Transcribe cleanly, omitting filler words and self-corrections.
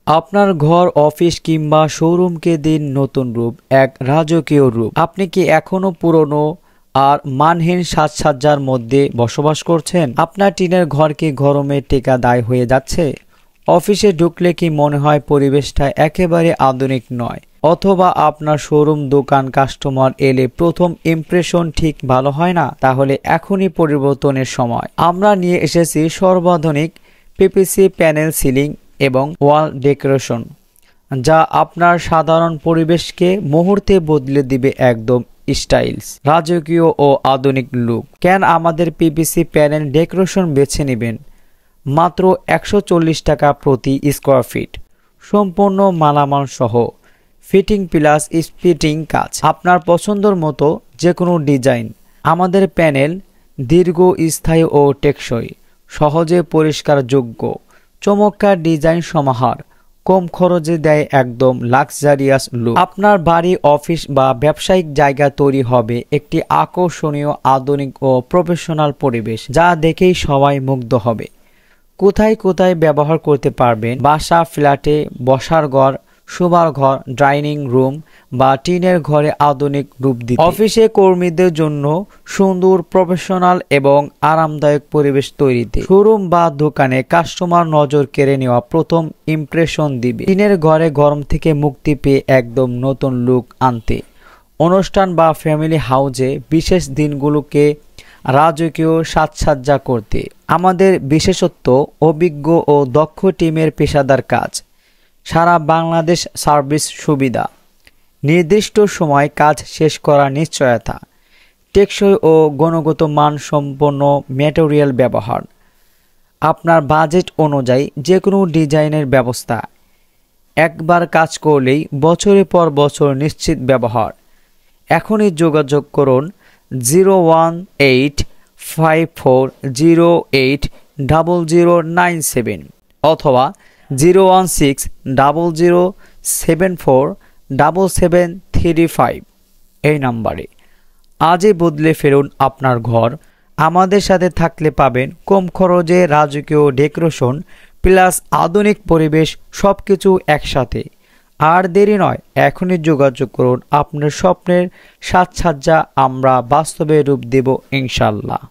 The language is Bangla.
আপনার ঘর, অফিস কিংবা শোরুমকে দিন নতুন রূপ, এক রাজকীয় রূপ। আপনি কি এখনো পুরনো আর মানহীন সাজসজ্জার মধ্যে বসবাস করছেন? আপনার টিনের ঘর কি গরমে টেকাদায় হয়ে যাচ্ছে? অফিসে ঢুকলে কি মনে হয় পরিবেশটা একেবারে আধুনিক নয়? অথবা আপনার শোরুম, দোকান, কাস্টমার এলে প্রথম ইমপ্রেশন ঠিক ভালো হয় না? তাহলে এখনই পরিবর্তনের সময়। আমরা নিয়ে এসেছি সর্বাধুনিক পিপিসি প্যানেল, সিলিং এবং ওয়াল ডেকোরেশন, যা আপনার সাধারণ পরিবেশকে মুহূর্তে বদলে দিবে একদম স্টাইলস, রাজকীয় ও আধুনিক লুক। কেন আমাদের পিপিসি প্যানেল ডেকোরেশন বেছে নেবেন? মাত্র 140 টাকা প্রতি স্কোয়ার ফিট, সম্পূর্ণ মালামাল সহ, ফিটিং প্লাস স্পিটিং কাজ, আপনার পছন্দের মতো যে কোনো ডিজাইন। আমাদের প্যানেল দীর্ঘস্থায়ী ও টেকসই, সহজে পরিষ্কারযোগ্য, চমৎকার ডিজাইন সমাহার, কম খরচে দেয় একদম লাক্সারিয়াস লুক। আপনার বাড়ি, অফিস বা ব্যবসায়িক জায়গা তৈরি হবে একটি আকর্ষণীয়, আধুনিক ও প্রফেশনাল পরিবেশ, যা দেখেই সবাই মুগ্ধ হবে। কোথায় কোথায় ব্যবহার করতে পারবেন? বাসা, ফ্ল্যাটে, বসার ঘর, শোবার ঘর, ডাইনিং রুম বা টিনের ঘরে আধুনিক রূপ দিতে। অফিসে কর্মীদের জন্য সুন্দর, প্রফেশনাল এবং আরামদায়ক পরিবেশ তৈরিতে। শোরুম বা দোকানে কাস্টমার নজর কেড়ে নেওয়া প্রথম ইমপ্রেশন দিবে। টিনের ঘরে গরম থেকে মুক্তি পেয়ে একদম নতুন লুক আনতে। অনুষ্ঠান বা ফ্যামিলি হাউজে বিশেষ দিনগুলোকে রাজকীয় সাজসজ্জা করতে। আমাদের বিশেষত্ব অভিজ্ঞ ও দক্ষ টিমের পেশাদার কাজ, সারা বাংলাদেশ সার্ভিস সুবিধা, নির্দিষ্ট সময় কাজ শেষ করার নিশ্চয়তা, টেকসই ও গুণগত মানসম্পন্ন ম্যাটেরিয়াল ব্যবহার, আপনার বাজেট অনুযায়ী যে কোনো ডিজাইনের ব্যবস্থা, একবার কাজ করলেই বছরের পর বছর নিশ্চিত ব্যবহার। এখনই যোগাযোগ করুন 01854080097 অথবা 01600747735 এই নাম্বারে। আজই বদলে ফেলুন আপনার ঘর। আমাদের সাথে থাকলে পাবেন কম খরচে রাজকীয় ডেকোরেশন প্লাস আধুনিক পরিবেশ, সবকিছু একসাথে। আর দেরি নয়, এখনই যোগাযোগ করুন। আপনার স্বপ্নের সাজসজ্জা আমরা বাস্তবে রূপ দেব ইনশাল্লাহ।